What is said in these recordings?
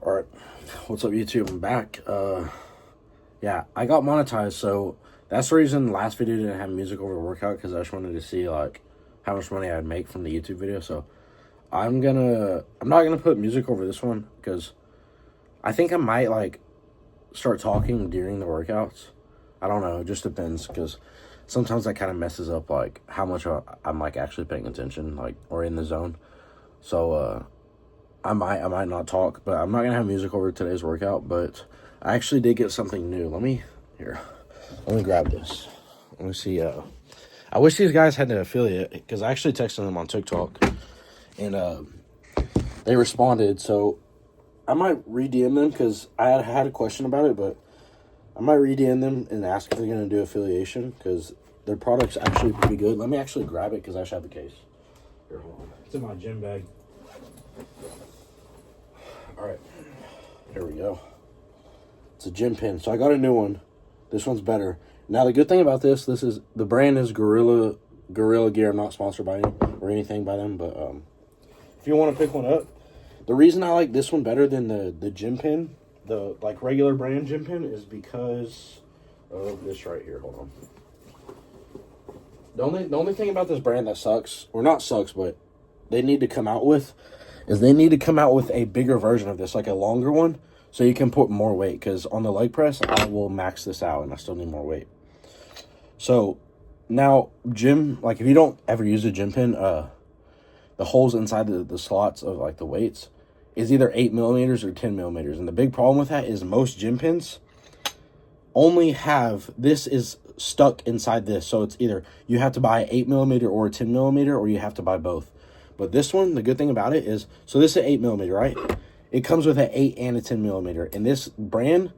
Alright, what's up YouTube? I'm back. Yeah, I got monetized, so that's the reason the last video didn't have music over the workout, because I just wanted to see like how much money I'd make from the YouTube video. So I'm not gonna put music over this one, because I think I might like start talking during the workouts. I don't know, it just depends, because sometimes that kind of messes up like how much I'm like actually paying attention, like, or in the zone. So I might not talk, but I'm not gonna have music over today's workout. But I actually did get something new. Let me grab this. Let me see. I wish these guys had an affiliate, because I actually texted them on TikTok, and they responded. So I might re-DM them, because I had a question about it, but I might re-DM them and ask if they're gonna do affiliation, because their product's actually pretty good. Let me actually grab it, because I should have the case. Here, hold on. It's in my gym bag. All right, here we go. It's a gym pin. So I got a new one. This one's better. Now the good thing about this is the brand is Gorilla Gear. I'm not sponsored by them or anything by them, but if you want to pick one up, the reason I like this one better than the gym pin, the like regular brand gym pin, is because of this right here. Hold on. The only thing about this brand that sucks, or not sucks, but they need to come out with a bigger version of this, like a longer one, so you can put more weight, because on the leg press, I will max this out, and I still need more weight. So, now, gym, like, if you don't ever use a gym pin, the holes inside the slots of, like, the weights is either 8 millimeters or 10 millimeters, and the big problem with that is most gym pins only have, this is stuck inside this, so it's either you have to buy 8 millimeter or a 10 millimeter, or you have to buy both. But this one, the good thing about it is, so this is an 8 millimeter, right? It comes with an 8 and a 10 millimeter. And this brand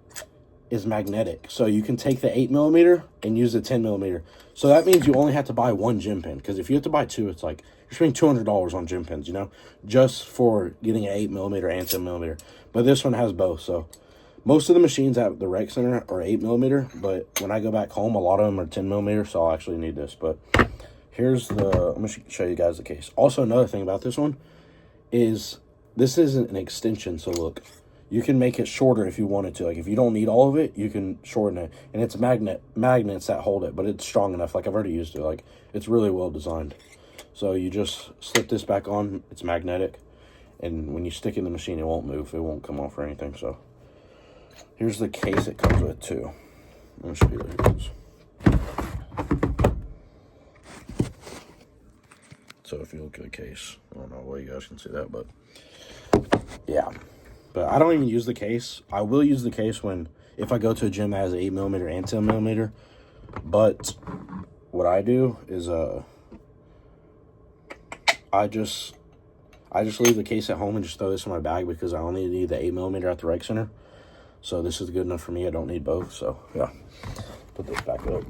is magnetic. So you can take the 8 millimeter and use the 10 millimeter. So that means you only have to buy one gym pin. Because if you have to buy two, it's like, you're spending $200 on gym pins, you know? Just for getting an 8 millimeter and 10 millimeter. But this one has both. So most of the machines at the rec center are 8 millimeter. But when I go back home, a lot of them are 10 millimeter. So I'll actually need this. But here's the, I'm going to show you guys the case. Also, another thing about this one is this isn't an extension. So look, you can make it shorter if you wanted to. Like if you don't need all of it, you can shorten it. And it's magnets that hold it, but it's strong enough. Like I've already used it. Like it's really well designed. So you just slip this back on. It's magnetic. And when you stick it in the machine, it won't move. It won't come off or anything. So here's the case it comes with too. Let me show you what it is. So if you look at the case, I don't know why you guys can see that, but yeah. But I don't even use the case. I will use the case if I go to a gym that has 8 millimeter and 10 millimeter. But what I do is I just leave the case at home and just throw this in my bag, because I only need the 8 millimeter at the rec center. So this is good enough for me. I don't need both. So yeah, put this back up.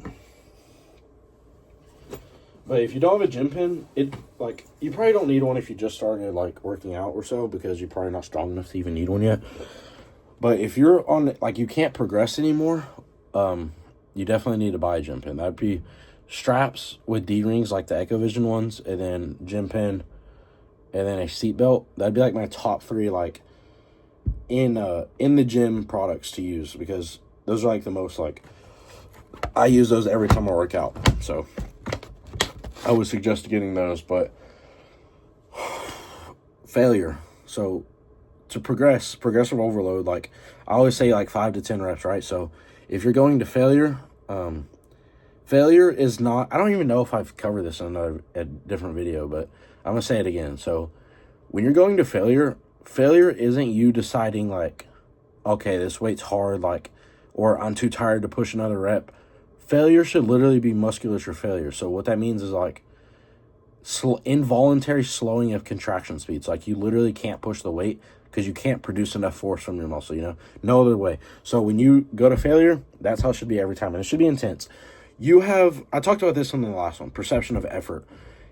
But if you don't have a gym pin, you probably don't need one if you just started like working out or so, because you're probably not strong enough to even need one yet. But if you're on, like, you can't progress anymore, you definitely need to buy a gym pin. That'd be straps with D-rings, like the EchoVision ones, and then gym pin, and then a seat belt. That'd be like my top three, like, in the gym products to use, because those are like the most, like, I use those every time I work out. So I would suggest getting those. But failure. So to progressive overload, like I always say, like 5 to 10 reps, right? So if you're going to failure, failure is not, I don't even know if I've covered this in a different video, but I'm going to say it again. So when you're going to failure isn't you deciding like, okay, this weight's hard, like, or I'm too tired to push another rep. Failure should literally be musculature failure. So what that means is like involuntary slowing of contraction speeds. Like you literally can't push the weight because you can't produce enough force from your muscle, you know? No other way. So when you go to failure, that's how it should be every time. And it should be intense. I talked about this in the last one, perception of effort.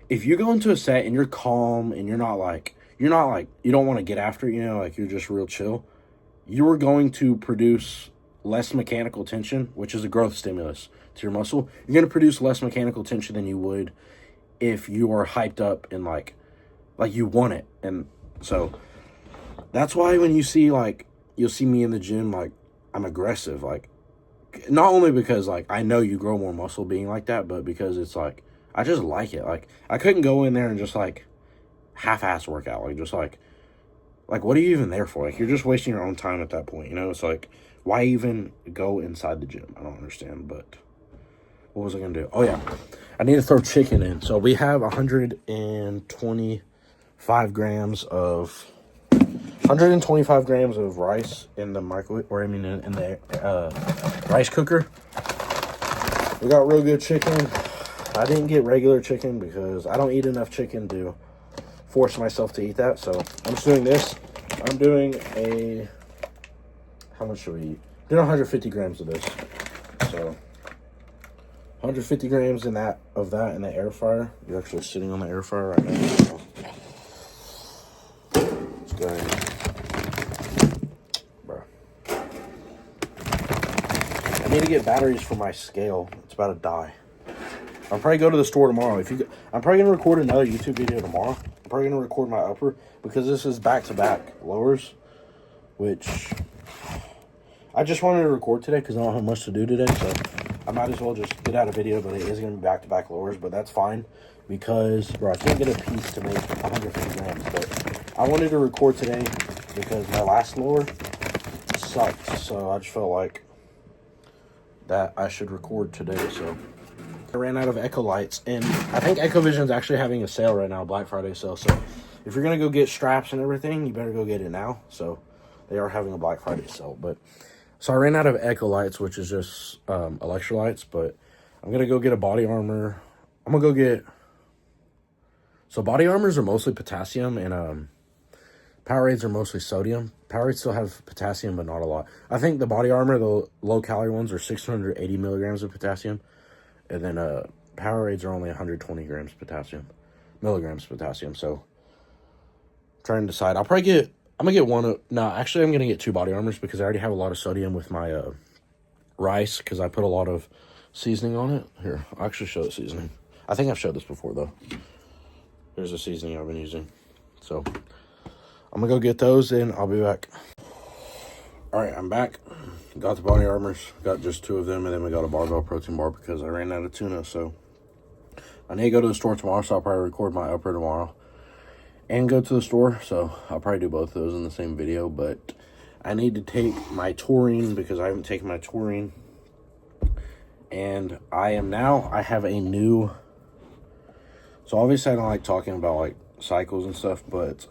If you go into a set and you're calm and you're not like, you don't want to get after it, you know, like you're just real chill, you are going to produce less mechanical tension, which is a growth stimulus to your muscle. You're going to produce less mechanical tension than you would if you are hyped up and like you want it. And so that's why when you see like you'll see me in the gym, like, I'm aggressive. Like, not only because, like, I know you grow more muscle being like that, but because it's, like, I just like it. Like, I couldn't go in there and just, like, half-ass workout. Like, just, like, what are you even there for? Like, you're just wasting your own time at that point, you know? It's like, why even go inside the gym? I don't understand, but what was I going to do? Oh, yeah. I need to throw chicken in. So we have 125 grams of rice in the microwave, or I mean in the rice cooker. We got real good chicken. I didn't get regular chicken because I don't eat enough chicken to force myself to eat that. So I'm just doing this. I'm doing how much should we eat? Doing 150 grams of this. So 150 grams of that in the air fryer. You're actually sitting on the air fryer right now. So let's go ahead. Bro. I need to get batteries for my scale. It's about to die. I'll probably go to the store tomorrow. I'm probably going to record another YouTube video tomorrow. I'm probably going to record my upper because this is back-to-back lowers, which I just wanted to record today because I don't have much to do today, so I might as well just get out a video, but it is going to be back-to-back lowers, but that's fine because, bro, I can't get a piece to make 150 grams, but I wanted to record today because my last lower sucked, so I just felt like that I should record today, so I ran out of Echo lights, and I think Echovision's actually having a sale right now, Black Friday sale, so if you're going to go get straps and everything, you better go get it now, so they are having a Black Friday sale, but so I ran out of Echo lights, which is just electrolytes, but I'm going to go get a body armor. I'm going to go get, so body armors are mostly potassium, and Powerades are mostly sodium. Powerades still have potassium, but not a lot. I think the body armor, the low-calorie ones, are 680 milligrams of potassium, and then Powerades are only 120 milligrams potassium, so I'm trying to decide. I'm going to get I'm going to get 2 body armors because I already have a lot of sodium with my rice because I put a lot of seasoning on it. Here, I'll actually show the seasoning. I think I've showed this before, though. Here's the seasoning I've been using. So I'm going to go get those, and I'll be back. All right, I'm back. Got the body armors. Got just 2 of them, and then we got a barbell protein bar because I ran out of tuna. So I need to go to the store tomorrow, so I'll probably record my upper tomorrow and go to the store. So I'll probably do both of those in the same video, but I need to take my taurine because I haven't taken my taurine. And I have a new, so obviously I don't like talking about like cycles and stuff, but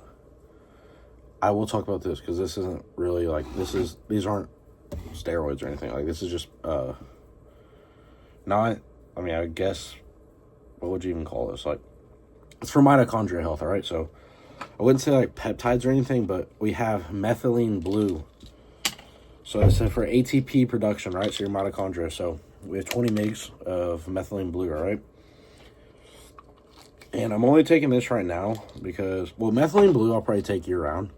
I will talk about this because this isn't really like, these aren't steroids or anything. Like, this is just not, I mean, I guess, what would you even call this? Like, it's for mitochondria health, all right? So I wouldn't say like peptides or anything, but we have methylene blue. So it's for ATP production, right? So your mitochondria. So we have 20 mgs of methylene blue, all right? And I'm only taking this right now because, well, methylene blue I'll probably take year round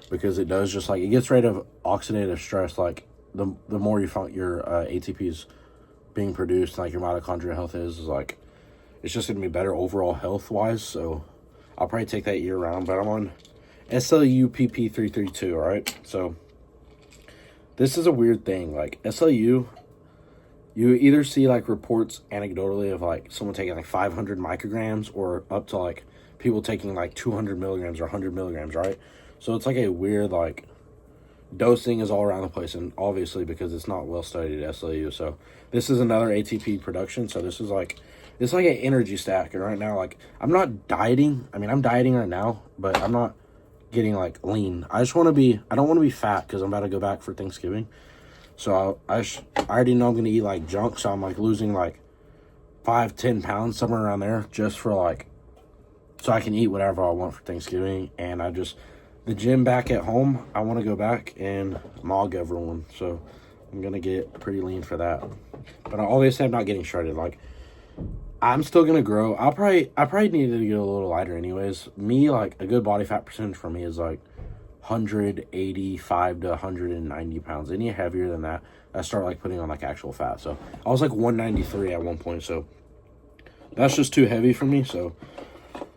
because it does just like, it gets rid of oxidative stress. Like the more you find your ATPs being produced, like your mitochondria health is like, it's just going to be better overall health-wise, so I'll probably take that year-round, but I'm on SLU PP332, all right? So this is a weird thing. Like, SLU, you either see, like, reports anecdotally of, like, someone taking, like, 500 micrograms or up to, like, people taking, like, 200 milligrams or 100 milligrams, right? So it's, like, a weird, like, dosing is all around the place, and obviously because it's not well-studied at SLU, so this is another ATP production, so this is, like, it's like an energy stack, and right now, like, I'm not dieting. I mean, I'm dieting right now, but I'm not getting, like, lean. I don't want to be fat because I'm about to go back for Thanksgiving. So I already know I'm going to eat, like, junk, so I'm, like, losing, like, 5-10 pounds, somewhere around there, just for, like, so I can eat whatever I want for Thanksgiving. And the gym back at home, I want to go back and mog everyone. So I'm going to get pretty lean for that. But obviously, I'm not getting shredded, like, I'm still going to grow. I probably needed to get a little lighter anyways. Me, like, a good body fat percentage for me is, like, 185 to 190 pounds. Any heavier than that, I start, like, putting on, like, actual fat. So I was, like, 193 at one point. So that's just too heavy for me. So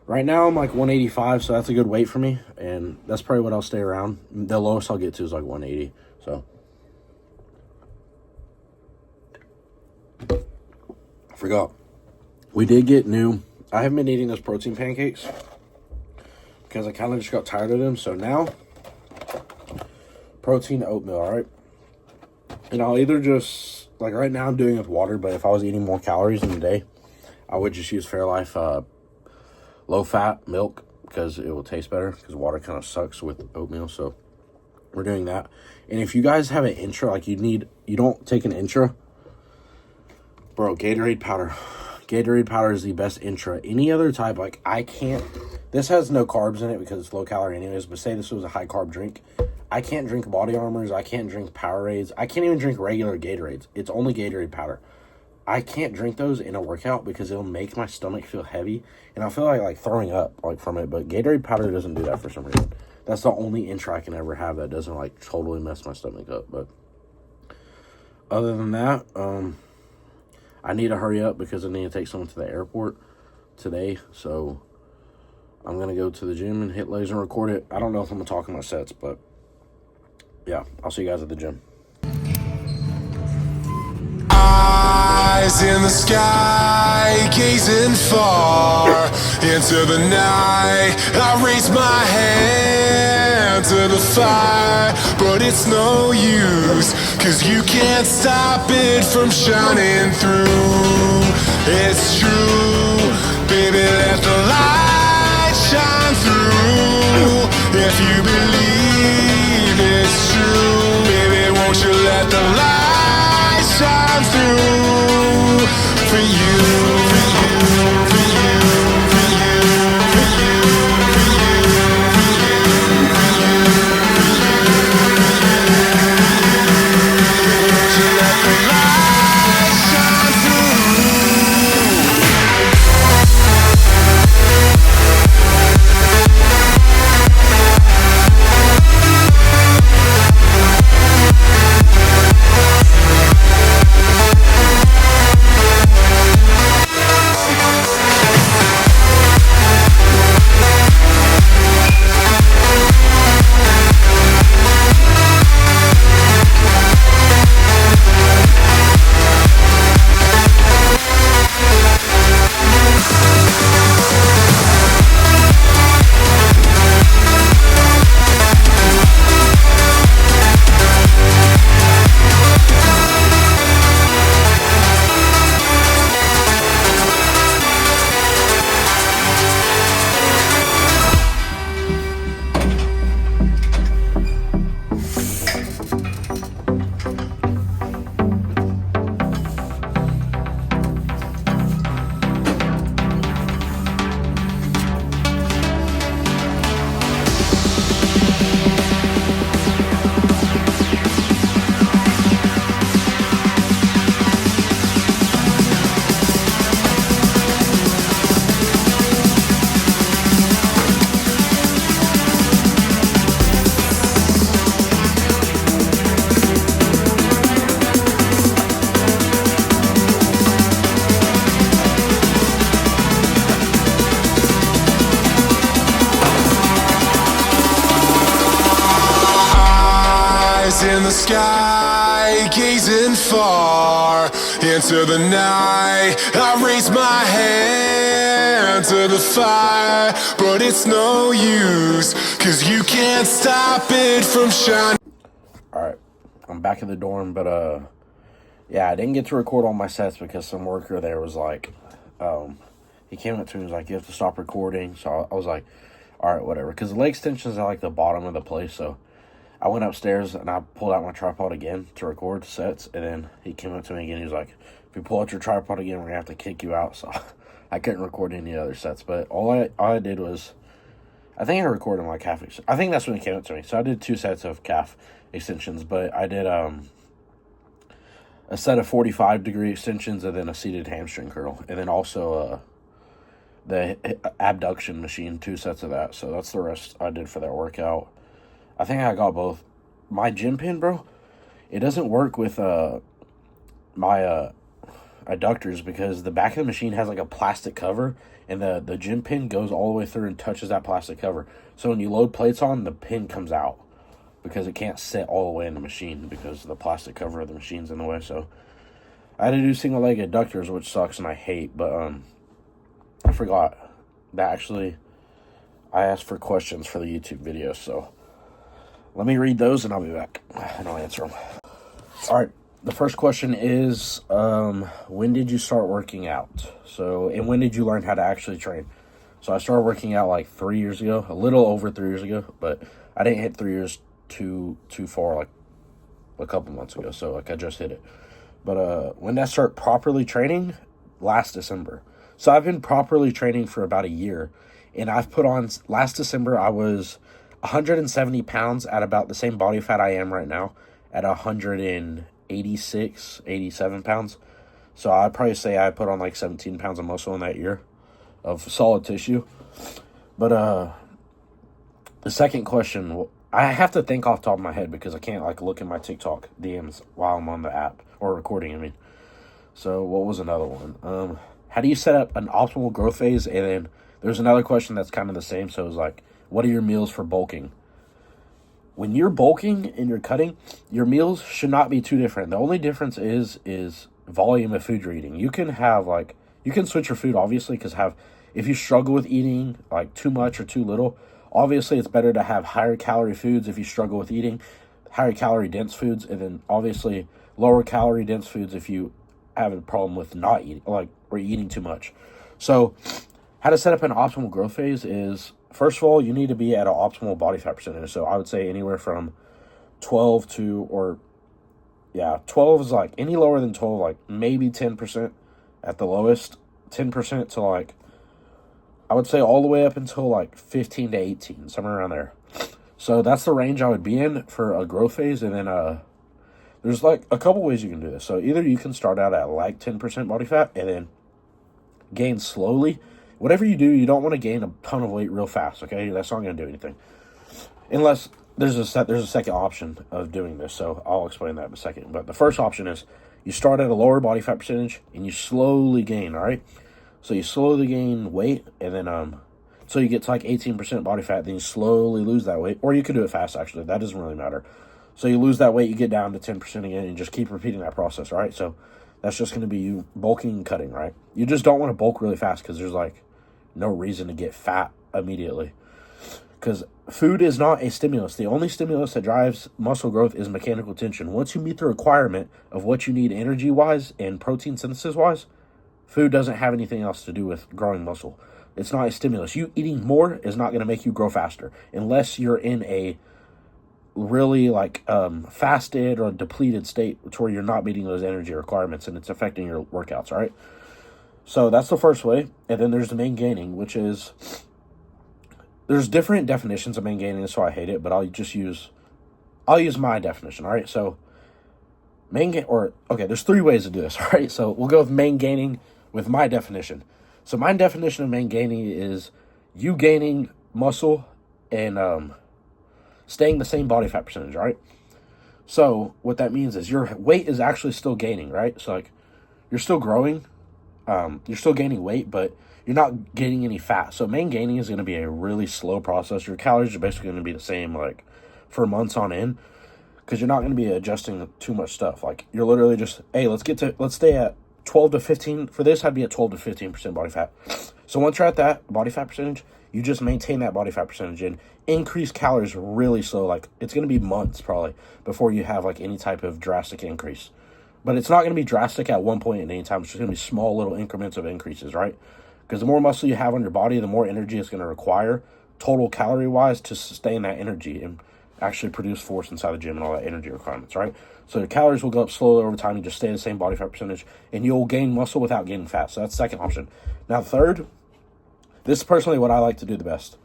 Right now I'm like 185, so that's a good weight for me, and that's probably what I'll stay around. The lowest I'll get to is like 180. So I forgot. We did get new. I haven't been eating those protein pancakes because I kind of just got tired of them. So now, protein oatmeal, all right? And I'll either just, like right now I'm doing it with water, but if I was eating more calories in the day, I would just use Fairlife low-fat milk because it will taste better because water kind of sucks with oatmeal. So we're doing that. And if you guys have an intra, like you don't take an intra, bro, Gatorade powder. Gatorade powder is the best intra. Any other type, like I can't, this has no carbs in it because it's low calorie anyways, but say this was a high carb drink, I can't drink Body Armors, I can't drink Powerades, I can't even drink regular Gatorades. It's only Gatorade powder. I can't drink those in a workout because it'll make my stomach feel heavy, and I feel like throwing up like from it, but Gatorade powder doesn't do that for some reason. That's the only intra I can ever have that doesn't like totally mess my stomach up, but other than that, I need to hurry up because I need to take someone to the airport today. So I'm going to go to the gym and hit laser and record it. I don't know if I'm going to talk in my sets, but yeah, I'll see you guys at the gym. Eyes in the sky, gazing far into the night. I raise my hand to the fire, but it's no use, 'cause you can't stop it from shining through. It's true, baby, let the light shine through. If you believe it's true, baby, won't you let the light shine through for you, for you, for you, for you, for you, for you, for you, for you, won't you let the light shine through? In the sky, gazing far into the night. I raise my hand to the fire, but it's no use, 'cause you can't stop it from shining. Alright, I'm back at the dorm, but yeah, I didn't get to record all my sets because some worker there was like, he came up to me and was like, you have to stop recording. So I was like, alright, whatever, because the leg extensions are like the bottom of the place. So I went upstairs and I pulled out my tripod again to record sets, and then he came up to me again. He was like, if you pull out your tripod again, we're gonna have to kick you out. So I couldn't record any other sets, but all I did was, I think I recorded like half. I think that's when he came up to me. So I did 2 sets of calf extensions, but I did a set of 45-degree extensions and then a seated hamstring curl, and then also the abduction machine, 2 sets of that. So that's the rest I did for that workout. I think I got both. My gym pin, bro, it doesn't work with my adductors because the back of the machine has like a plastic cover, and the gym pin goes all the way through and touches that plastic cover. So when you load plates on, the pin comes out because it can't sit all the way in the machine because the plastic cover of the machine's in the way. So I had to do single leg adductors, which sucks and I hate, but I forgot that actually I asked for questions for the YouTube video, so let me read those and I'll be back and I'll answer them. All right, the first question is, when did you start working out? So, and when did you learn how to actually train? So I started working out like 3 years ago, a little over 3 years ago, but I didn't hit 3 years too far, like a couple months ago. So like I just hit it. But when did I start properly training? Last December. So I've been properly training for about a year, and I've put on, last December I was 170 pounds at about the same body fat I am right now, at 186, 87 pounds. So I'd probably say I put on like 17 pounds of muscle in that year of solid tissue. But the second question, I have to think off the top of my head because I can't like look at my TikTok DMs while I'm on the app or recording, I mean. So what was another one? How do you set up an optimal growth phase? And then there's another question that's kind of the same. So it's like, what are your meals for bulking? When you're bulking and you're cutting, your meals should not be too different. The only difference is volume of food you're eating. You can have like, you can switch your food obviously, because if you struggle with eating like too much or too little, obviously it's better to have higher calorie foods if you struggle with eating higher calorie dense foods, and then obviously lower calorie dense foods if you have a problem with not eating, like, or eating too much. So how to set up an optimal growth phase is, first of all, you need to be at an optimal body fat percentage. So I would say anywhere from 12 to, or yeah, 12 is like any lower than 12, like maybe 10% at the lowest, 10% to like, I would say all the way up until like 15 to 18, somewhere around there. So that's the range I would be in for a growth phase. And then there's like a couple ways you can do this. So either you can start out at like 10% body fat and then gain slowly. Whatever you do, you don't want to gain a ton of weight real fast, okay? That's not going to do anything. Unless there's a second option of doing this, so I'll explain that in a second. But the first option is you start at a lower body fat percentage and you slowly gain, all right? So you slowly gain weight, and then so you get to like 18% body fat, then you slowly lose that weight. Or you could do it fast, actually. That doesn't really matter. So you lose that weight, you get down to 10% again, and just keep repeating that process, right? So that's just going to be you bulking and cutting, right? You just don't want to bulk really fast because there's like no reason to get fat immediately. Because food is not a stimulus. The only stimulus that drives muscle growth is mechanical tension. Once you meet the requirement of what you need energy-wise and protein synthesis-wise, food doesn't have anything else to do with growing muscle. It's not a stimulus. You eating more is not going to make you grow faster unless you're in a really like fasted or depleted state to where you're not meeting those energy requirements and it's affecting your workouts, all right? So that's the first way. And then there's the main gaining, which is, there's different definitions of main gaining, so I hate it, but I'll use my definition, all right? So there's three ways to do this, all right? So we'll go with main gaining with my definition. So my definition of main gaining is you gaining muscle and staying the same body fat percentage, right? So what that means is your weight is actually still gaining, right? So like you're still growing, you're still gaining weight, but you're not gaining any fat. So main gaining is going to be a really slow process. Your calories are basically going to be the same like for months on end, because you're not going to be adjusting too much stuff. Like you're literally just, hey, let's stay at 12 to 15. For this, I'd be at 12 to 15% body fat. So once you're at that body fat percentage, you just maintain that body fat percentage and increase calories really slow. Like it's going to be months probably before you have like any type of drastic increase. But it's not going to be drastic at one point at any time. It's just going to be small little increments of increases, right? Because the more muscle you have on your body, the more energy it's going to require total calorie-wise to sustain that energy and actually produce force inside the gym and all that energy requirements, right? So the calories will go up slowly over time. You just stay the same body fat percentage, and you'll gain muscle without gaining fat. So that's the second option. Now, third, this is personally what I like to do the best,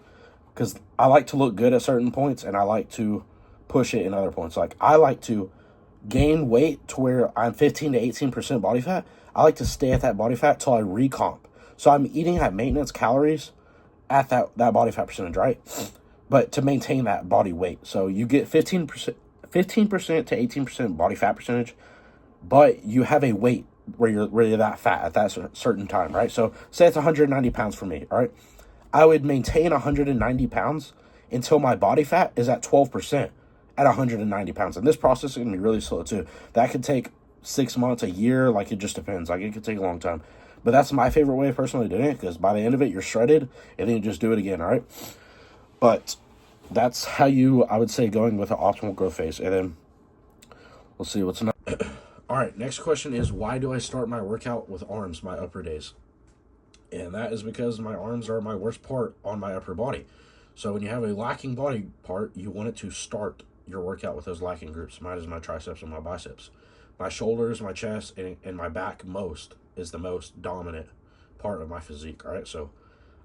because I like to look good at certain points, and I like to push it in other points. Like, I like to gain weight to where I'm 15 to 18% body fat. I like to stay at that body fat till I recomp. So I'm eating at maintenance calories at that body fat percentage, right? But to maintain that body weight. So you get 15% to 18% body fat percentage, but you have a weight where you're that fat at that certain time, right? So say it's 190 pounds for me, all right? I would maintain 190 pounds until my body fat is at 12% at 190 pounds. And this process is going to be really slow too. That could take 6 months, a year, like it just depends. Like it could take a long time. But that's my favorite way of personally doing it, because by the end of it, you're shredded, and then you just do it again, all right? But that's how I would say, going with an optimal growth phase. And then we'll see what's next. All right, next question is, why do I start my workout with arms, my upper days? And that is because my arms are my worst part on my upper body. So when you have a lacking body part, you want it to start your workout with those lacking groups. Mine is my triceps and my biceps. My shoulders, my chest, and my back is the most dominant part of my physique, all right? So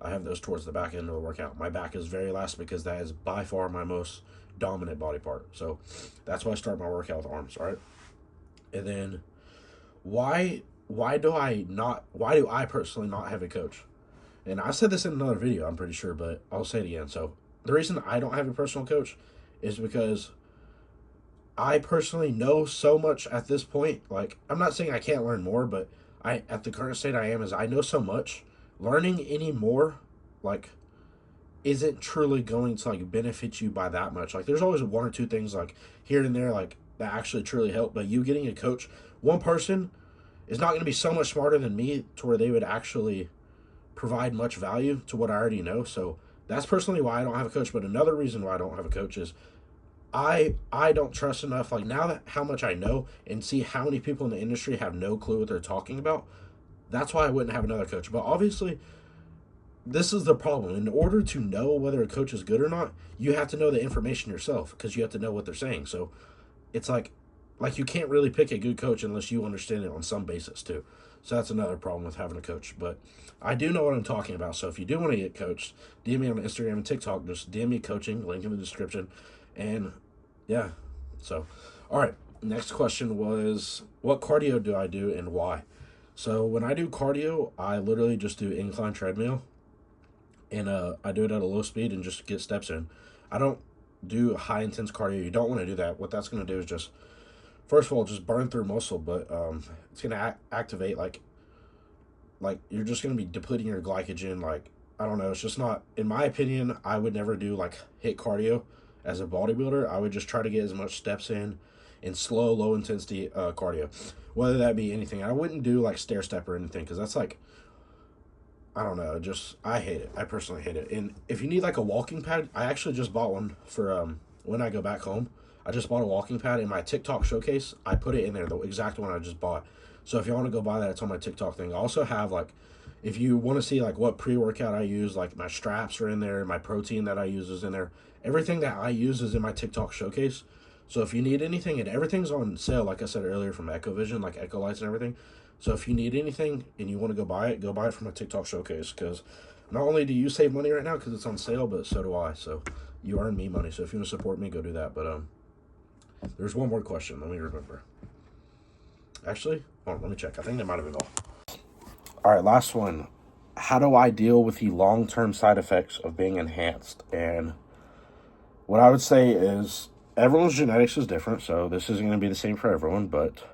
I have those towards the back end of the workout. My back is very last because that is by far my most dominant body part. So that's why I start my workout with arms, all right? And then why do I personally not have a coach? And I said this in another video, I'm pretty sure, but I'll say it again. So the reason I don't have a personal coach is because I personally know so much at this point. Like, I'm not saying I can't learn more, but at the current state I am, is I know so much. Learning any more, like, isn't truly going to, like, benefit you by that much. Like, there's always one or two things, like, here and there, like, that actually truly help. But you getting a coach, one person is not going to be so much smarter than me to where they would actually provide much value to what I already know. So that's personally why I don't have a coach. But another reason why I don't have a coach is I don't trust enough, like, now that how much I know and see how many people in the industry have no clue what they're talking about. That's why I wouldn't have another coach. But obviously, this is the problem. In order to know whether a coach is good or not, you have to know the information yourself, because you have to know what they're saying. So it's like you can't really pick a good coach unless you understand it on some basis too. So that's another problem with having a coach. But I do know what I'm talking about. So if you do want to get coached, DM me on Instagram and TikTok. Just DM me coaching, link in the description. And yeah, so all right, next question was, what cardio do I do and why? So when I do cardio, I literally just do incline treadmill, and I do it at a low speed and just get steps in. I don't do high intense cardio. You don't want to do that. What that's going to do is just, first of all, just burn through muscle, but it's going to activate, like you're just going to be depleting your glycogen. Like, I don't know, it's just not, in my opinion, I would never do like HIIT cardio as a bodybuilder. I would just try to get as much steps in slow, low intensity cardio, whether that be anything. I wouldn't do like stair step or anything, because that's like, I don't know, just, I hate it. I personally hate it. And if you need like a walking pad, I actually just bought one for when I go back home. I just bought a walking pad in my TikTok showcase. I put it in there, the exact one I just bought. So if you want to go buy that, it's on my TikTok thing. I also have, like, if you want to see like what pre-workout I use, like my straps are in there, my protein that I use is in there. Everything that I use is in my TikTok showcase. So if you need anything, and everything's on sale, like I said earlier, from Echovision, like Echo Lights and everything. So if you need anything and you want to go buy it from a TikTok showcase, because not only do you save money right now because it's on sale, but so do I. So you earn me money. So if you want to support me, go do that. But there's one more question. Let me remember. Actually, hold on, let me check. I think that might have been all. All right, last one. How do I deal with the long-term side effects of being enhanced? And what I would say is, everyone's genetics is different, so this isn't going to be the same for everyone, but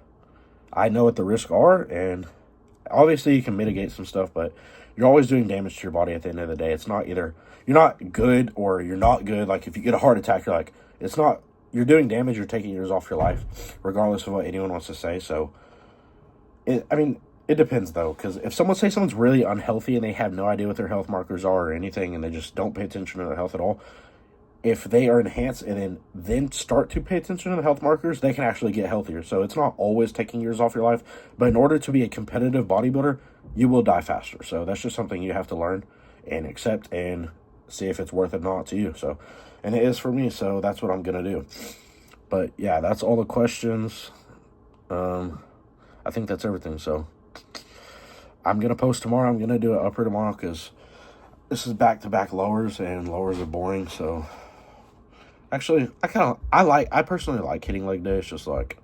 I know what the risks are, and obviously you can mitigate some stuff, but you're always doing damage to your body at the end of the day. It's not either you're not good or you're not good. Like, if you get a heart attack, you're like, it's not, you're doing damage, you're taking years off your life, regardless of what anyone wants to say. So, it depends, though, because if someone's really unhealthy and they have no idea what their health markers are or anything, and they just don't pay attention to their health at all, if they are enhanced and then start to pay attention to the health markers, they can actually get healthier. So it's not always taking years off your life, but in order to be a competitive bodybuilder, you will die faster. So that's just something you have to learn and accept and see if it's worth it or not to you. So, and it is for me, so that's what I'm going to do. But yeah, that's all the questions. I think that's everything. So I'm going to post tomorrow. I'm going to do an upper tomorrow because this is back-to-back lowers, and lowers are boring. So actually, I personally like hitting leg day. It's just like,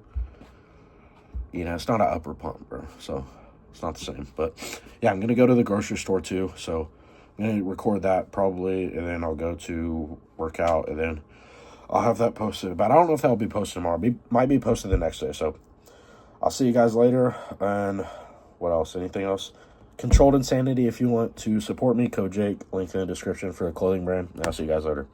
it's not an upper pump, bro. So it's not the same. But yeah, I'm going to go to the grocery store too. So I'm going to record that probably, and then I'll go to work out, and then I'll have that posted. But I don't know if that'll be posted tomorrow. Might be posted the next day. So I'll see you guys later. And what else? Anything else? Controlled Insanity, if you want to support me, code Jake, link in the description for a clothing brand. I'll see you guys later.